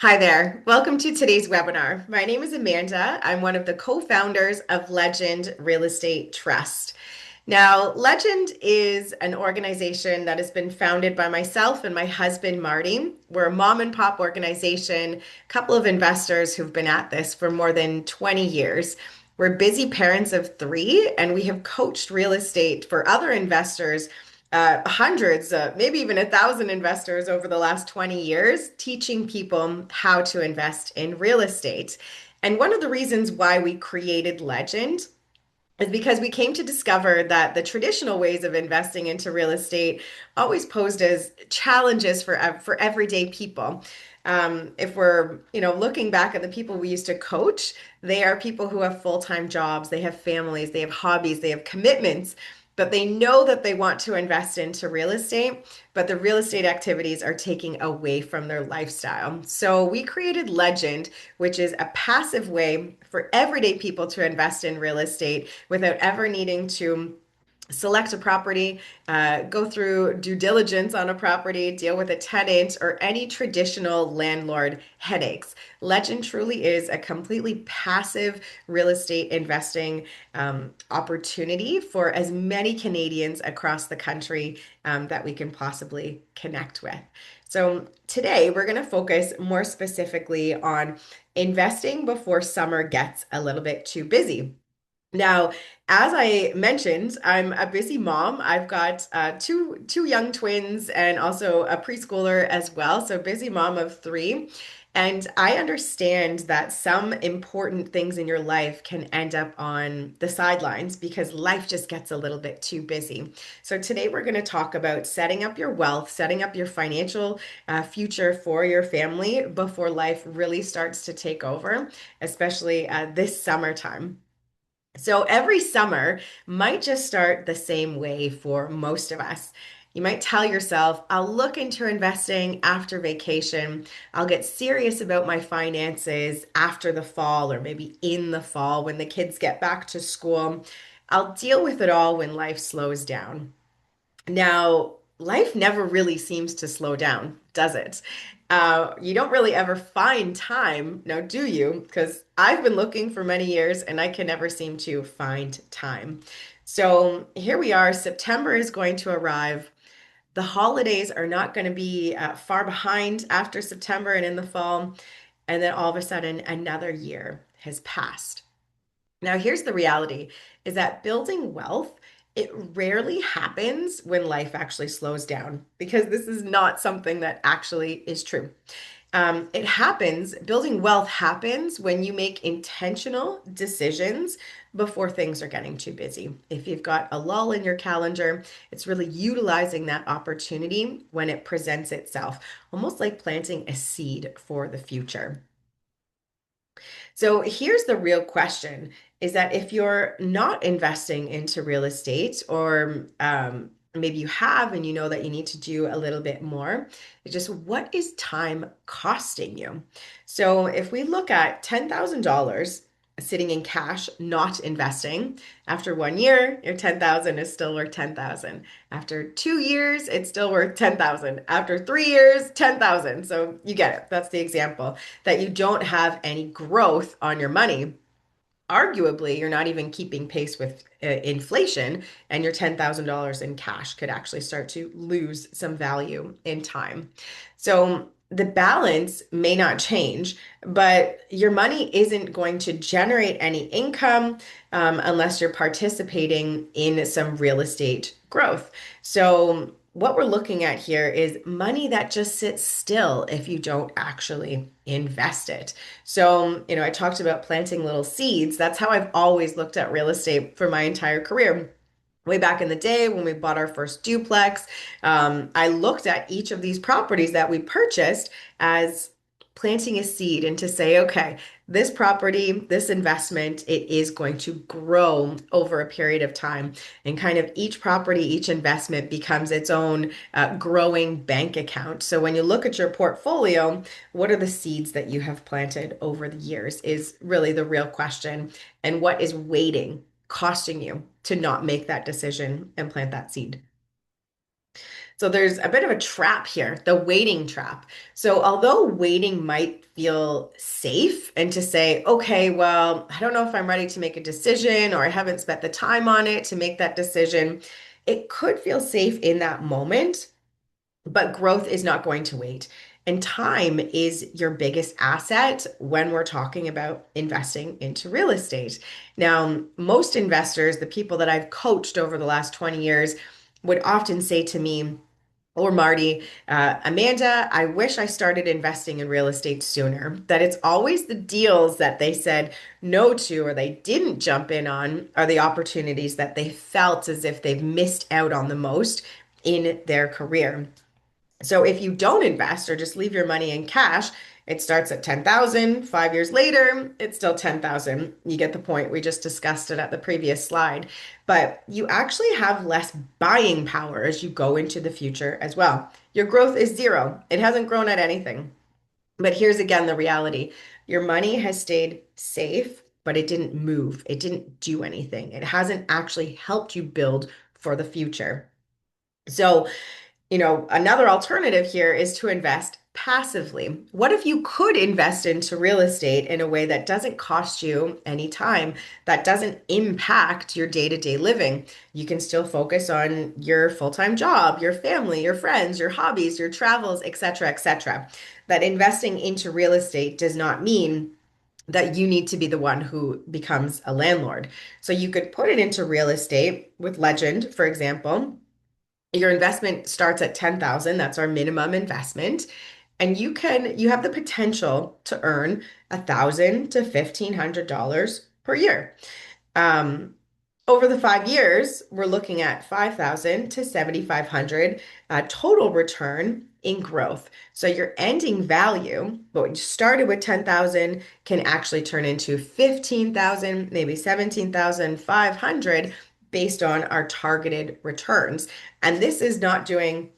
Hi there. Welcome to today's webinar. My name is Amanda. I'm one of the co-founders of Legend Real Estate Trust. Now, Legend is an organization that has been founded by myself and my husband, Marty. We're a mom and pop organization, a couple of investors who've been at this for more than 20 years. We're busy parents of three, and we have coached real estate for other investors, hundreds, maybe even 1,000 investors over the last 20 years, teaching people how to invest in real estate. And one of the reasons why we created Legend is because we came to discover that the traditional ways of investing into real estate always posed as challenges for everyday people. If we're, looking back at the people we used to coach, they are people who have full-time jobs, they have families, they have hobbies, they have commitments, but they know that they want to invest into real estate, but the real estate activities are taking away from their lifestyle. So we created Legend, which is a passive way for everyday people to invest in real estate without ever needing to select a property, go through due diligence on a property, deal with a tenant, or any traditional landlord headaches. Legend truly is a completely passive real estate investing opportunity for as many Canadians across the country that we can possibly connect with. So today we're going to focus more specifically on investing before summer gets a little bit too busy. Now, as I mentioned, I'm a busy mom. I've got two young twins and also a preschooler as well. So busy mom of three. And I understand that some important things in your life can end up on the sidelines because life just gets a little bit too busy. So today we're going to talk about setting up your wealth, setting up your financial future for your family before life really starts to take over, especially this summertime. So every summer might just start the same way for most of us. You might tell yourself, I'll look into investing after vacation. I'll get serious about my finances after the fall or maybe in the fall when the kids get back to school. I'll deal with it all when life slows down. Now, life never really seems to slow down, does it? You don't really ever find time, now do you? Because I've been looking for many years and I can never seem to find time. So here we are. September is going to arrive. The holidays are not going to be far behind after September and in the fall. And then all of a sudden, another year has passed. Now, here's the reality is that building wealth, it rarely happens when life actually slows down because this is not something that actually is true. Building wealth happens when you make intentional decisions before things are getting too busy. If you've got a lull in your calendar, it's really utilizing that opportunity when it presents itself, almost like planting a seed for the future. So here's the real question is that if you're not investing into real estate, or maybe you have and you know that you need to do a little bit more, it's just what is time costing you? So if we look at $10,000 sitting in cash, not investing, after 1 year, your 10,000 is still worth 10,000. After 2 years, it's still worth 10,000. After 3 years, 10,000. So you get it. That's the example that you don't have any growth on your money. Arguably, you're not even keeping pace with inflation, and your $10,000 in cash could actually start to lose some value in time. So the balance may not change, but your money isn't going to generate any income unless you're participating in some real estate growth. So what we're looking at here is money that just sits still if you don't actually invest it. So, I talked about planting little seeds. That's how I've always looked at real estate for my entire career. Way back in the day when we bought our first duplex, I looked at each of these properties that we purchased as planting a seed and to say, okay, this property, this investment, it is going to grow over a period of time. And kind of each property, each investment becomes its own growing bank account. So when you look at your portfolio, what are the seeds that you have planted over the years is really the real question. And what is costing you to not make that decision and plant that seed? So there's a bit of a trap here, the waiting trap. So although waiting might feel safe and to say, okay, well, I don't know if I'm ready to make a decision or I haven't spent the time on it to make that decision, it could feel safe in that moment, but growth is not going to wait. And time is your biggest asset when we're talking about investing into real estate. Now, most investors, the people that I've coached over the last 20 years, would often say to me, or Marty, Amanda, I wish I started investing in real estate sooner. That it's always the deals that they said no to or they didn't jump in on are the opportunities that they felt as if they've missed out on the most in their career. So if you don't invest or just leave your money in cash, it starts at 10,000. 5 years later, it's still 10,000. You get the point. We just discussed it at the previous slide. But you actually have less buying power as you go into the future as well. Your growth is zero. It hasn't grown at anything. But here's again the reality. Your money has stayed safe, but it didn't move. It didn't do anything. It hasn't actually helped you build for the future. So another alternative here is to invest passively. What if you could invest into real estate in a way that doesn't cost you any time, that doesn't impact your day-to-day living? You can still focus on your full-time job, your family, your friends, your hobbies, your travels, etc., etc. That investing into real estate does not mean that you need to be the one who becomes a landlord. So you could put it into real estate with Legend, for example. Your investment starts at 10,000. That's our minimum investment. And you have the potential to earn $1,000 to $1,500 per year. Um, Over the 5 years, we're looking at 5,000 to 7,500 total return in growth. So your ending value, what you started with 10,000 can actually turn into 15,000, maybe 17,500 based on our targeted returns. And this is not doing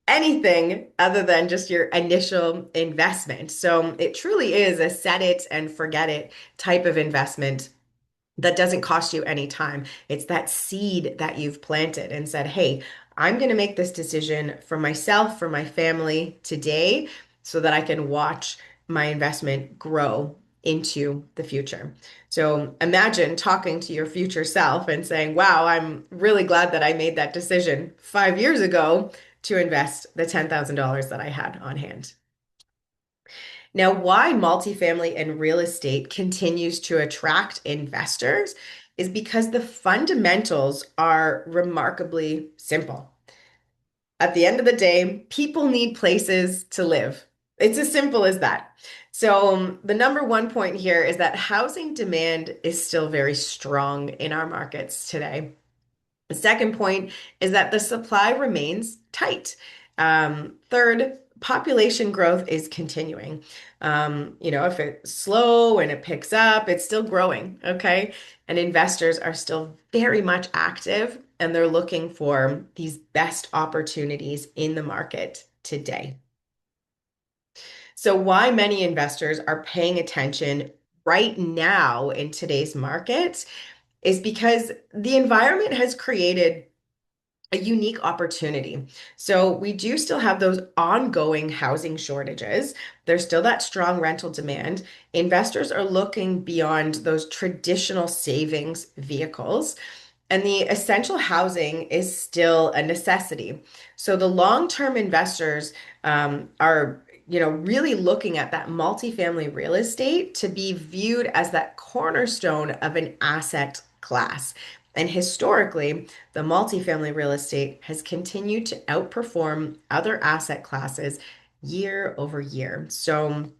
anything other than just your initial investment. So it truly is a set it and forget it type of investment that doesn't cost you any time. It's that seed that you've planted and said, hey, I'm going to make this decision for myself, for my family today, so that I can watch my investment grow into the future. So imagine talking to your future self and saying, wow, I'm really glad that I made that decision 5 years ago to invest the $10,000 that I had on hand. Now, why multifamily and real estate continues to attract investors is because the fundamentals are remarkably simple. At the end of the day, people need places to live. It's as simple as that. So, the number one point here is that housing demand is still very strong in our markets today. The second point is that the supply remains tight. Third, population growth is continuing. If it's slow and it picks up, it's still growing, okay? And investors are still very much active and they're looking for these best opportunities in the market today. So, why many investors are paying attention right now in today's market is because the environment has created a unique opportunity. So we do still have those ongoing housing shortages. There's still that strong rental demand. Investors are looking beyond those traditional savings vehicles. And the essential housing is still a necessity. So the long-term investors are, really looking at that multifamily real estate to be viewed as that cornerstone of an asset class. And historically, the multifamily real estate has continued to outperform other asset classes year over year. So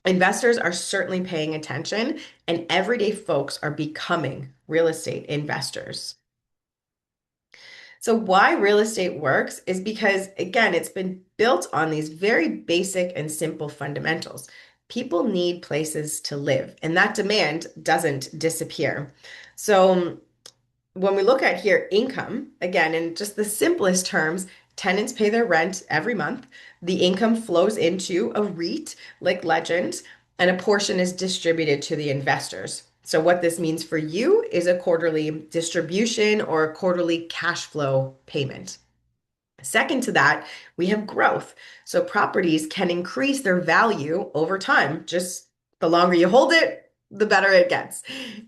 investors are certainly paying attention, and everyday folks are becoming real estate investors. So, why real estate works is because, again, it's been built on these very basic and simple fundamentals. People need places to live, and that demand doesn't disappear. So, when we look at here income, again, in just the simplest terms, tenants pay their rent every month. The income flows into a REIT like Legend, and a portion is distributed to the investors. So, what this means for you is a quarterly distribution or a quarterly cash flow payment. Second to that, we have growth. So properties can increase their value over time. Just the longer you hold it, the better it gets.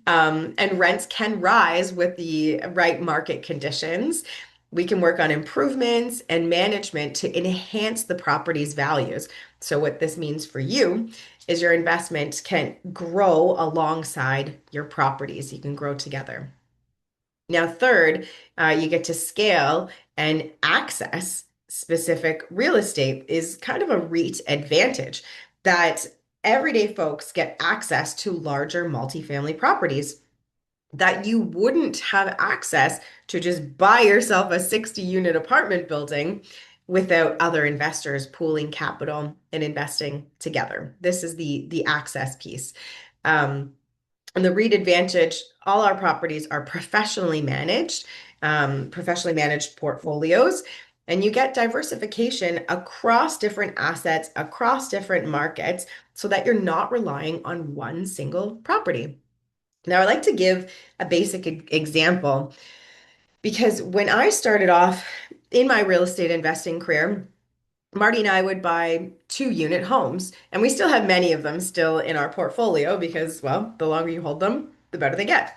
And rents can rise with the right market conditions. We can work on improvements and management to enhance the property's values. So, what this means for you is your investment can grow alongside your properties. You can grow together. Now, third, you get to scale and access specific real estate is kind of a REIT advantage that everyday folks get access to larger multifamily properties that you wouldn't have access to just buy yourself a 60 unit apartment building without other investors pooling capital and investing together. This is the access piece. Um, and the REIT advantage, all our properties are professionally managed portfolios, and you get diversification across different assets, across different markets, so that you're not relying on one single property. Now, I like to give a basic example because when I started off in my real estate investing career, Marty and I would buy 2 unit homes, and we still have many of them still in our portfolio because, well, the longer you hold them, the better they get.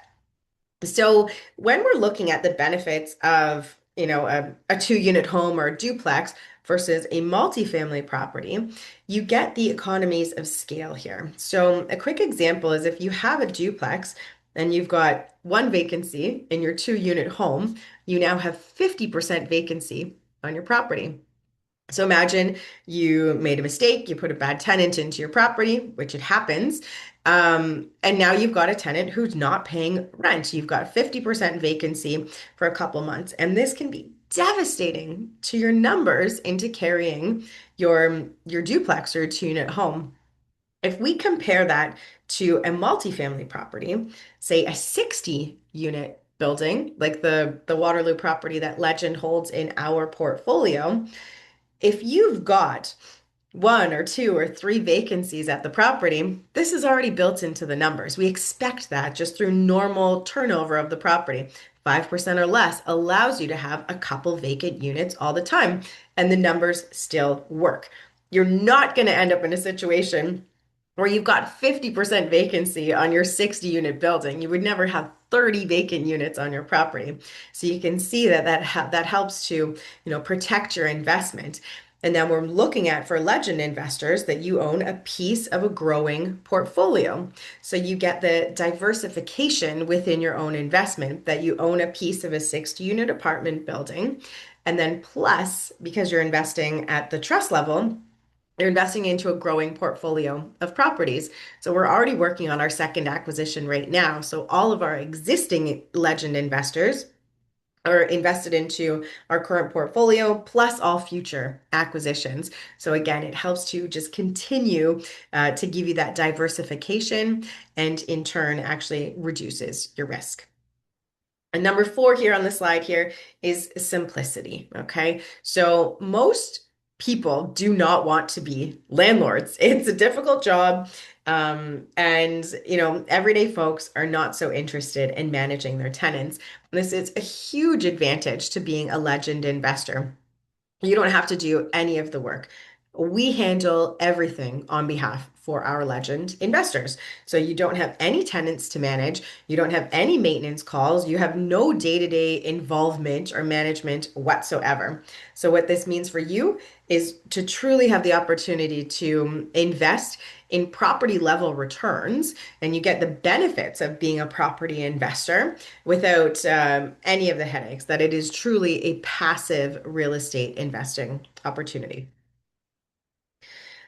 So when we're looking at the benefits of, a 2 unit home or a duplex versus a multifamily property, you get the economies of scale here. So a quick example is if you have a duplex and you've got one vacancy in your 2 unit home, you now have 50% vacancy on your property. So imagine you made a mistake, you put a bad tenant into your property, which it happens. And now you've got a tenant who's not paying rent. You've got 50% vacancy for a couple months. And this can be devastating to your numbers into carrying your duplex or 2 unit home. If we compare that to a multifamily property, say a 60 unit building, like the Waterloo property that Legend holds in our portfolio, if you've got one or two or three vacancies at the property, this is already built into the numbers. We expect that just through normal turnover of the property. 5% or less allows you to have a couple vacant units all the time, and the numbers still work. You're not going to end up in a situation where you've got 50% vacancy on your 60 unit building. You would never have 30 vacant units on your property. So you can see that helps to, protect your investment. And then we're looking at for Legend investors that you own a piece of a growing portfolio. So you get the diversification within your own investment that you own a piece of a 60 unit apartment building. And then plus, because you're investing at the trust level, you're investing into a growing portfolio of properties. So we're already working on our second acquisition right now. So all of our existing Legend investors are invested into our current portfolio plus all future acquisitions. So again, it helps to just continue to give you that diversification and in turn actually reduces your risk. And number four here on the slide here is simplicity. Okay. So most people do not want to be landlords. It's a difficult job. And everyday folks are not so interested in managing their tenants. This is a huge advantage to being a Legend investor. You don't have to do any of the work. We handle everything on behalf for our Legend investors. So you don't have any tenants to manage. You don't have any maintenance calls. You have no day-to-day involvement or management whatsoever. So what this means for you is to truly have the opportunity to invest in property level returns, and you get the benefits of being a property investor without any of the headaches, that it is truly a passive real estate investing opportunity.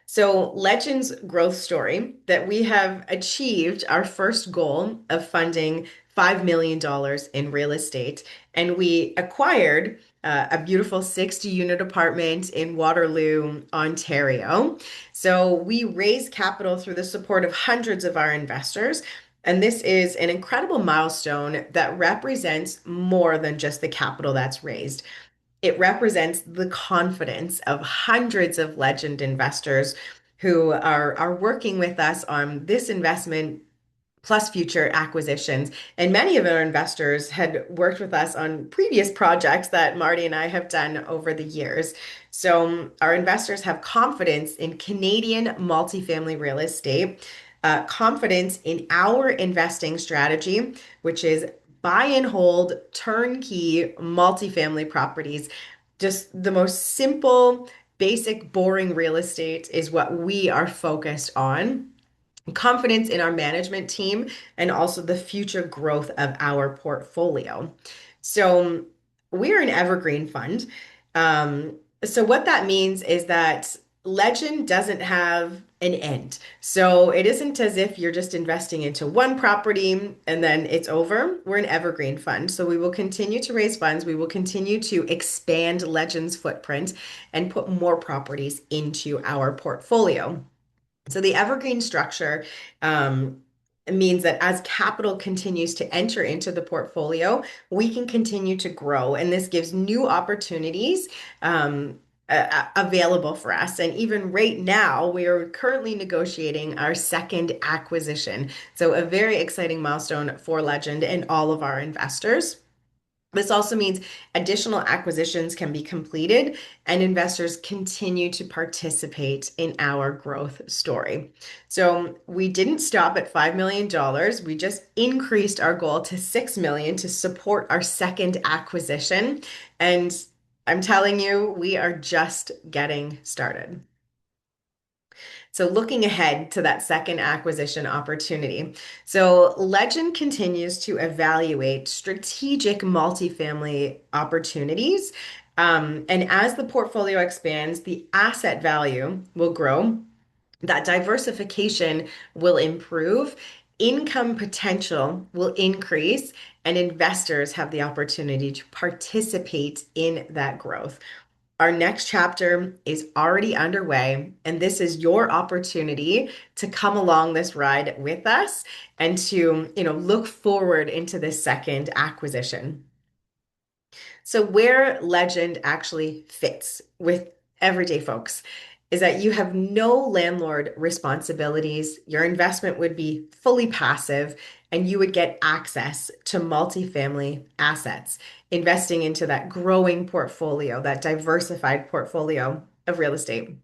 So, Legend's growth story that we have achieved our first goal of funding $5 million in real estate, and we acquired a beautiful 60 unit apartment in Waterloo, Ontario. So, we raised capital through the support of hundreds of our investors. And this is an incredible milestone that represents more than just the capital that's raised. It represents the confidence of hundreds of Legend investors who are working with us on this investment plus future acquisitions. And many of our investors had worked with us on previous projects that Marty and I have done over the years. So our investors have confidence in Canadian multifamily real estate, confidence in our investing strategy, which is buy and hold turnkey multifamily properties. Just the most simple, basic, boring real estate is what we are focused on, confidence in our management team, and also the future growth of our portfolio. So we're an evergreen fund. So what that means is that Legend doesn't have an end. So it isn't as if you're just investing into one property and then it's over. We're an evergreen fund. So we will continue to raise funds. We will continue to expand Legend's footprint and put more properties into our portfolio. So the evergreen structure means that as capital continues to enter into the portfolio, we can continue to grow, and this gives new opportunities available for us. And even right now, we are currently negotiating our second acquisition. So a very exciting milestone for Legend and all of our investors. This also means additional acquisitions can be completed and investors continue to participate in our growth story. So we didn't stop at $5 million. We just increased our goal to $6 million to support our second acquisition. And I'm telling you, we are just getting started. So looking ahead to that second acquisition opportunity. So Legend continues to evaluate strategic multifamily opportunities. And as the portfolio expands, the asset value will grow, that diversification will improve, income potential will increase, and investors have the opportunity to participate in that growth. Our next chapter is already underway, and this is your opportunity to come along this ride with us and to, look forward into this second acquisition. So, where Legend actually fits with everyday folks is that you have no landlord responsibilities. Your investment would be fully passive, and you would get access to multifamily assets, investing into that growing portfolio, that diversified portfolio of real estate.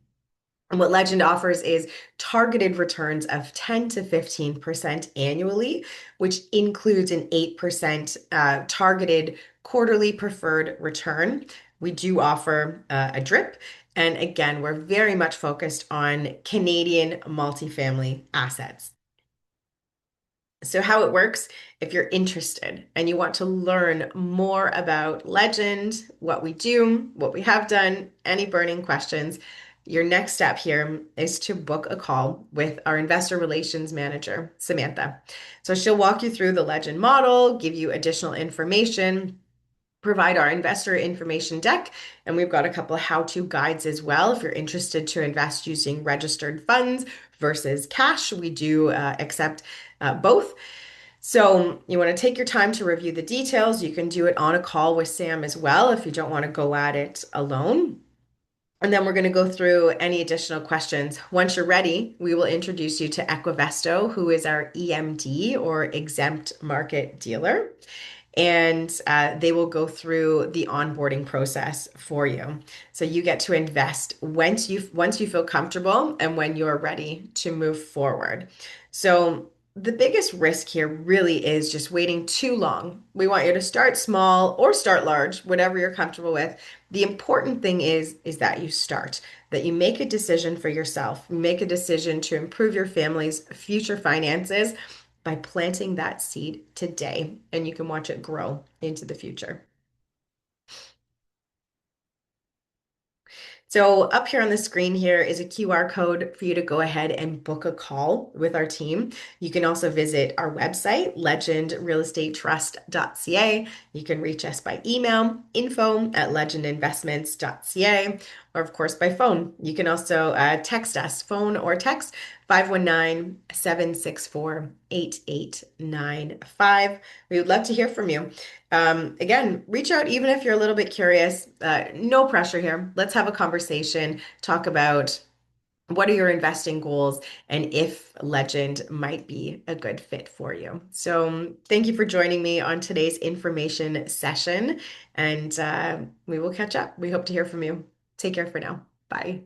And what Legend offers is targeted returns of 10 to 15% annually, which includes an 8% targeted quarterly preferred return. We do offer a DRIP. And again, we're very much focused on Canadian multifamily assets. So, how it works, if you're interested and you want to learn more about Legend, what we do, what we have done, any burning questions, your next step here is to book a call with our investor relations manager, Samantha. So, she'll walk you through the Legend model, give you additional information, provide our investor information deck, and we've got a couple of how-to guides as well. If you're interested to invest using registered funds versus cash, we do accept both. So you want to take your time to review the details. You can do it on a call with Sam as well if you don't want to go at it alone. And then we're going to go through any additional questions. Once you're ready, we will introduce you to Equivesto, who is our EMD or exempt market dealer. And they will go through the onboarding process for you. So you get to invest once you feel comfortable and when you're ready to move forward. So the biggest risk here really is just waiting too long. We want you to start small or start large, whatever you're comfortable with. The important thing is that you start, that you make a decision for yourself, make a decision to improve your family's future finances by planting that seed today, and you can watch it grow into the future. So up here on the screen here is a QR code for you to go ahead and book a call with our team. You can also visit our website, legendrealestatetrust.ca. You can reach us by email, info@legendinvestments.ca, or of course by phone. You can also text us, phone or text 519-764-8895. We would love to hear from you. Again, reach out even if you're a little bit curious. No pressure here. Let's have a conversation, talk about what are your investing goals, and if Legend might be a good fit for you. So thank you for joining me on today's information session, and we will catch up. We hope to hear from you. Take care for now. Bye.